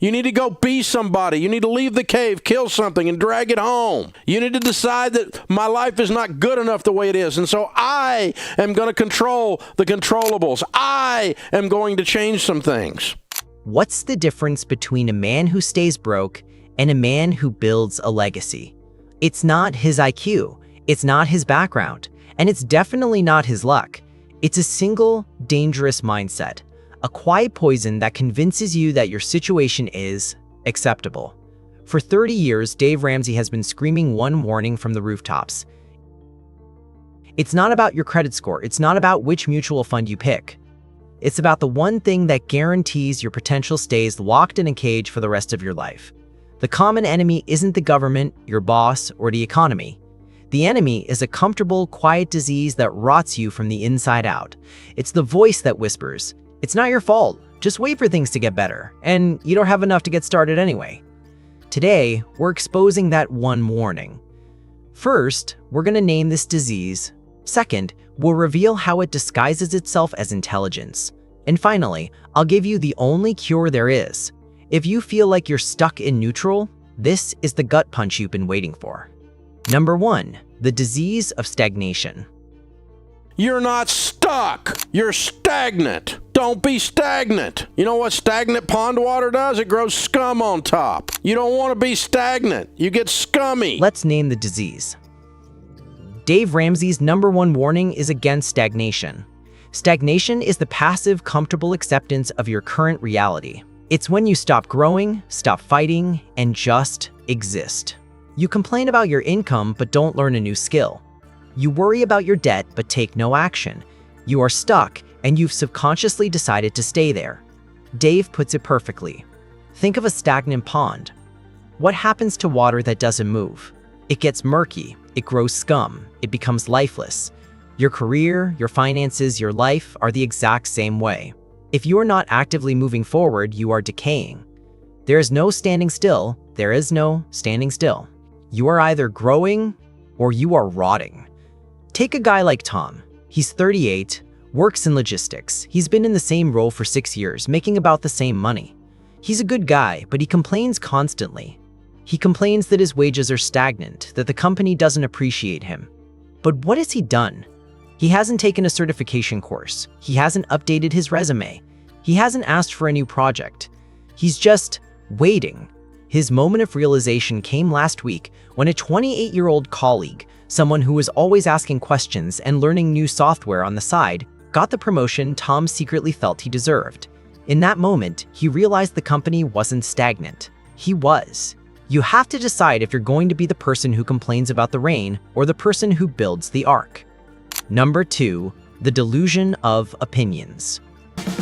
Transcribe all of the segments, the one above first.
You need to go be somebody. You need to leave the cave, kill something, and drag it home. You need to decide that my life is not good enough the way it is, and so I am going to control the controllables. I am going to change some things. What's the difference between a man who stays broke and a man who builds a legacy? It's not his IQ, it's not his background, and it's definitely not his luck. It's a single, dangerous mindset, a quiet poison that convinces you that your situation is acceptable. For 30 years, Dave Ramsey has been screaming one warning from the rooftops. It's not about your credit score, it's not about which mutual fund you pick. It's about the one thing that guarantees your potential stays locked in a cage for the rest of your life. The common enemy isn't the government, your boss, or the economy. The enemy is a comfortable, quiet disease that rots you from the inside out. It's the voice that whispers, "It's not your fault, just wait for things to get better, and you don't have enough to get started anyway." Today, we're exposing that one warning. First, we're going to name this disease. Second, we'll reveal how it disguises itself as intelligence. And finally, I'll give you the only cure there is. If you feel like you're stuck in neutral, this is the gut punch you've been waiting for. Number 1, the disease of stagnation. You're not stuck. You're stagnant. Don't be stagnant. You know what stagnant pond water does? It grows scum on top. You don't want to be stagnant. You get scummy. Let's name the disease. Dave Ramsey's #1 warning is against stagnation. Stagnation is the passive, comfortable acceptance of your current reality. It's when you stop growing, stop fighting, and just exist. You complain about your income but don't learn a new skill. You worry about your debt but take no action. You are stuck and you've subconsciously decided to stay there. Dave puts it perfectly. Think of a stagnant pond. What happens to water that doesn't move? It gets murky, it grows scum, it becomes lifeless. Your career, your finances, your life are the exact same way. If you are not actively moving forward, you are decaying. There is no standing still, there is no standing still. You are either growing or you are rotting. Take a guy like Tom. He's 38, works in logistics. He's been in the same role for 6 years, making about the same money. He's a good guy, but he complains constantly. He complains that his wages are stagnant, that the company doesn't appreciate him. But what has he done? He hasn't taken a certification course. He hasn't updated his resume. He hasn't asked for a new project. He's just waiting. His moment of realization came last week when a 28-year-old colleague, someone who was always asking questions and learning new software on the side, got the promotion Tom secretly felt he deserved. In that moment, he realized the company wasn't stagnant. He was. You have to decide if you're going to be the person who complains about the rain or the person who builds the ark. Number 2, the delusion of opinions.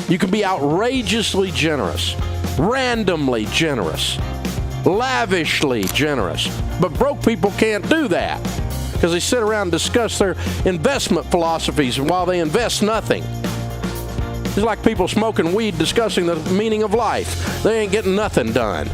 You can be outrageously generous, randomly generous, lavishly generous, but broke people can't do that because they sit around and discuss their investment philosophies while they invest nothing. It's like people smoking weed discussing the meaning of life. They ain't getting nothing done.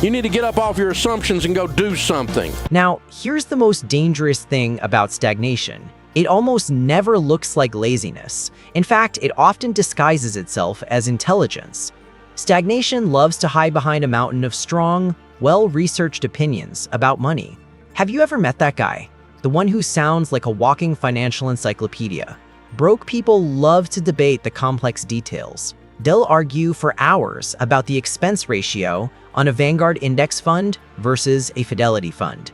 You need to get up off your assumptions and go do something. Now, here's the most dangerous thing about stagnation. It almost never looks like laziness. In fact, it often disguises itself as intelligence. Stagnation loves to hide behind a mountain of strong, well-researched opinions about money. Have you ever met that guy? The one who sounds like a walking financial encyclopedia. Broke people love to debate the complex details. They'll argue for hours about the expense ratio on a Vanguard index fund versus a Fidelity fund.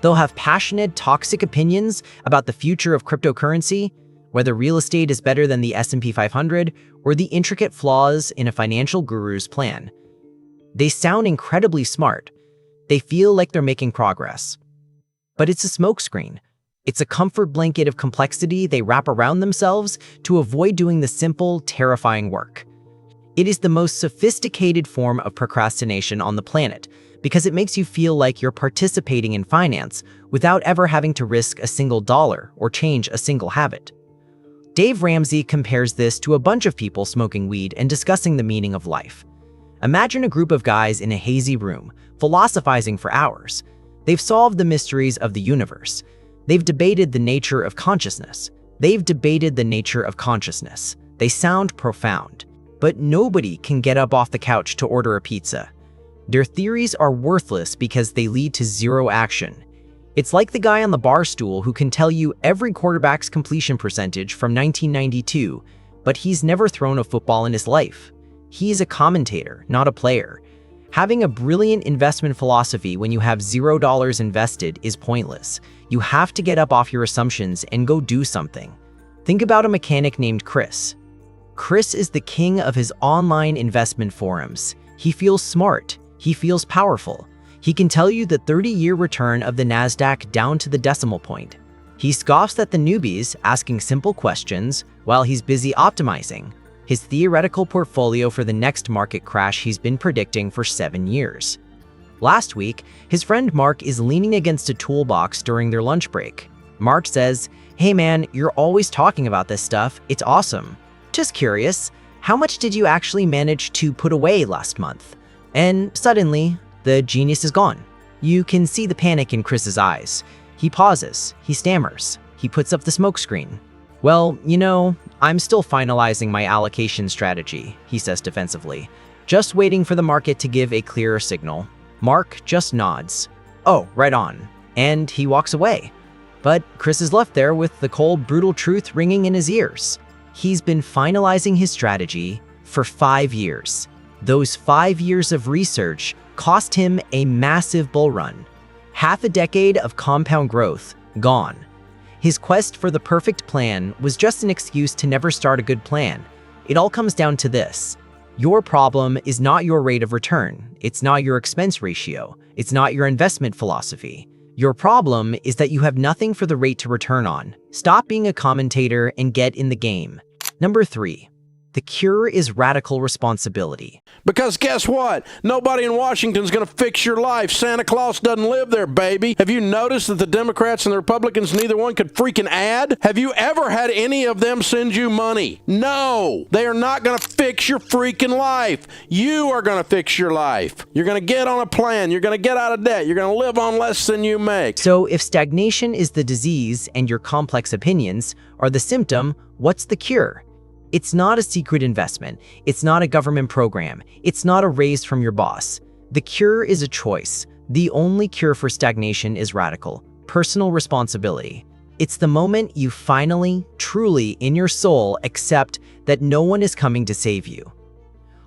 They'll have passionate, toxic opinions about the future of cryptocurrency, whether real estate is better than the S&P 500, or the intricate flaws in a financial guru's plan. They sound incredibly smart. They feel like they're making progress. But it's a smokescreen. It's a comfort blanket of complexity they wrap around themselves to avoid doing the simple, terrifying work. It is the most sophisticated form of procrastination on the planet because it makes you feel like you're participating in finance without ever having to risk a single dollar or change a single habit. Dave Ramsey compares this to a bunch of people smoking weed and discussing the meaning of life. Imagine a group of guys in a hazy room, philosophizing for hours. They've solved the mysteries of the universe. They've debated the nature of consciousness. They sound profound. But nobody can get up off the couch to order a pizza. Their theories are worthless because they lead to zero action. It's like the guy on the bar stool who can tell you every quarterback's completion percentage from 1992, but he's never thrown a football in his life. He's a commentator, not a player. Having a brilliant investment philosophy when you have $0 invested is pointless. You have to get up off your assumptions and go do something. Think about a mechanic named Chris. Chris is the king of his online investment forums. He feels smart. He feels powerful. He can tell you the 30-year return of the NASDAQ down to the decimal point. He scoffs at the newbies asking simple questions while he's busy optimizing his theoretical portfolio for the next market crash he's been predicting for 7 years. Last week, his friend Mark is leaning against a toolbox during their lunch break. Mark says, "Hey man, you're always talking about this stuff. It's awesome. Just curious, how much did you actually manage to put away last month?" And suddenly, the genius is gone. You can see the panic in Chris's eyes. He pauses, he stammers, he puts up the smoke screen. "Well, I'm still finalizing my allocation strategy," he says defensively, just waiting for the market to give a clearer signal. Mark just nods. "Oh, right on." And he walks away. But Chris is left there with the cold, brutal truth ringing in his ears. He's been finalizing his strategy for 5 years. Those 5 years of research cost him a massive bull run. Half a decade of compound growth gone. His quest for the perfect plan was just an excuse to never start a good plan. It all comes down to this. Your problem is not your rate of return. It's not your expense ratio. It's not your investment philosophy. Your problem is that you have nothing for the rate to return on. Stop being a commentator and get in the game. Number 3. The cure is radical responsibility. Because guess what? Nobody in Washington's going to fix your life. Santa Claus doesn't live there, baby. Have you noticed that the Democrats and the Republicans, neither one could freaking add? Have you ever had any of them send you money? No. They are not going to fix your freaking life. You are going to fix your life. You're going to get on a plan. You're going to get out of debt. You're going to live on less than you make. So if stagnation is the disease and your complex opinions are the symptom, what's the cure? It's not a secret investment. It's not a government program. It's not a raise from your boss. The cure is a choice. The only cure for stagnation is radical, personal responsibility. It's the moment you finally, truly, in your soul, accept that no one is coming to save you.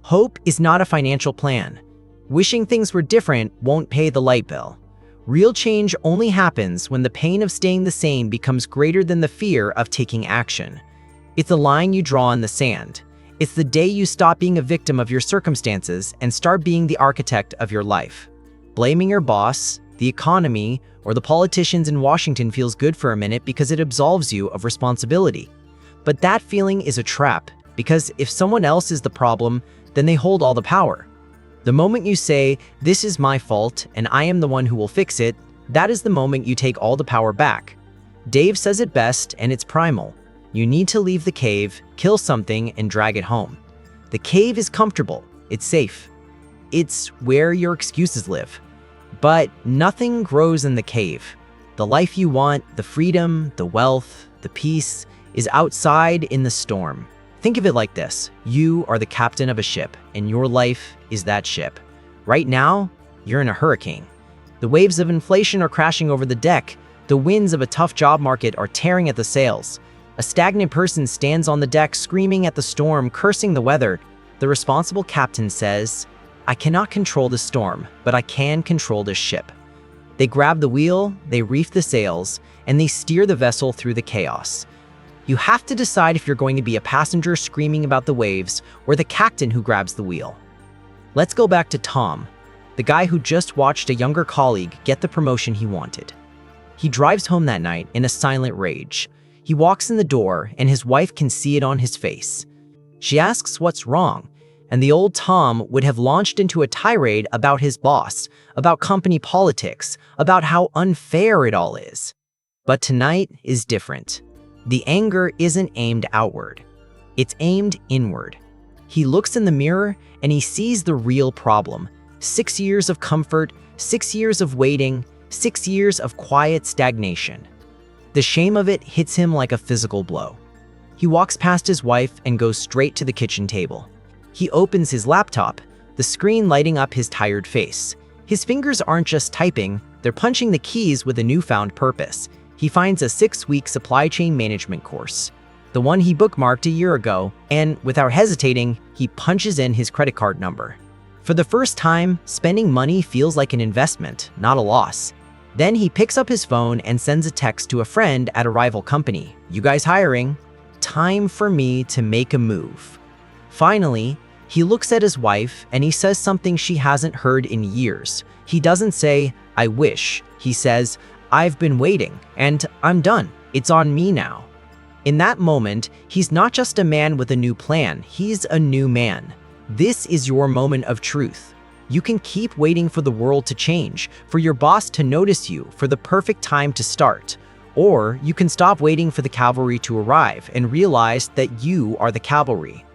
Hope is not a financial plan. Wishing things were different won't pay the light bill. Real change only happens when the pain of staying the same becomes greater than the fear of taking action. It's a line you draw in the sand. It's the day you stop being a victim of your circumstances and start being the architect of your life. Blaming your boss, the economy, or the politicians in Washington feels good for a minute because it absolves you of responsibility. But that feeling is a trap, because if someone else is the problem, then they hold all the power. The moment you say, "This is my fault and I am the one who will fix it," that is the moment you take all the power back. Dave says it best, and it's primal. You need to leave the cave, kill something, and drag it home. The cave is comfortable. It's safe. It's where your excuses live. But nothing grows in the cave. The life you want, the freedom, the wealth, the peace, is outside in the storm. Think of it like this. You are the captain of a ship, and your life is that ship. Right now, you're in a hurricane. The waves of inflation are crashing over the deck. The winds of a tough job market are tearing at the sails. A stagnant person stands on the deck screaming at the storm, cursing the weather. The responsible captain says, "I cannot control the storm, but I can control this ship." They grab the wheel, they reef the sails, and they steer the vessel through the chaos. You have to decide if you're going to be a passenger screaming about the waves or the captain who grabs the wheel. Let's go back to Tom, the guy who just watched a younger colleague get the promotion he wanted. He drives home that night in a silent rage. He walks in the door, and his wife can see it on his face. She asks what's wrong, and the old Tom would have launched into a tirade about his boss, about company politics, about how unfair it all is. But tonight is different. The anger isn't aimed outward. It's aimed inward. He looks in the mirror, and he sees the real problem. 6 years of comfort, 6 years of waiting, 6 years of quiet stagnation. The shame of it hits him like a physical blow. He walks past his wife and goes straight to the kitchen table. He opens his laptop, the screen lighting up his tired face. His fingers aren't just typing, they're punching the keys with a newfound purpose. He finds a 6-week supply chain management course, the one he bookmarked a year ago, and without hesitating, he punches in his credit card number. For the first time, spending money feels like an investment, not a loss. Then he picks up his phone and sends a text to a friend at a rival company. "You guys hiring? Time for me to make a move." Finally, he looks at his wife and he says something she hasn't heard in years. He doesn't say, "I wish." He says, "I've been waiting, and I'm done. It's on me now." In that moment, he's not just a man with a new plan, he's a new man. This is your moment of truth. You can keep waiting for the world to change, for your boss to notice you, for the perfect time to start. Or you can stop waiting for the cavalry to arrive and realize that you are the cavalry.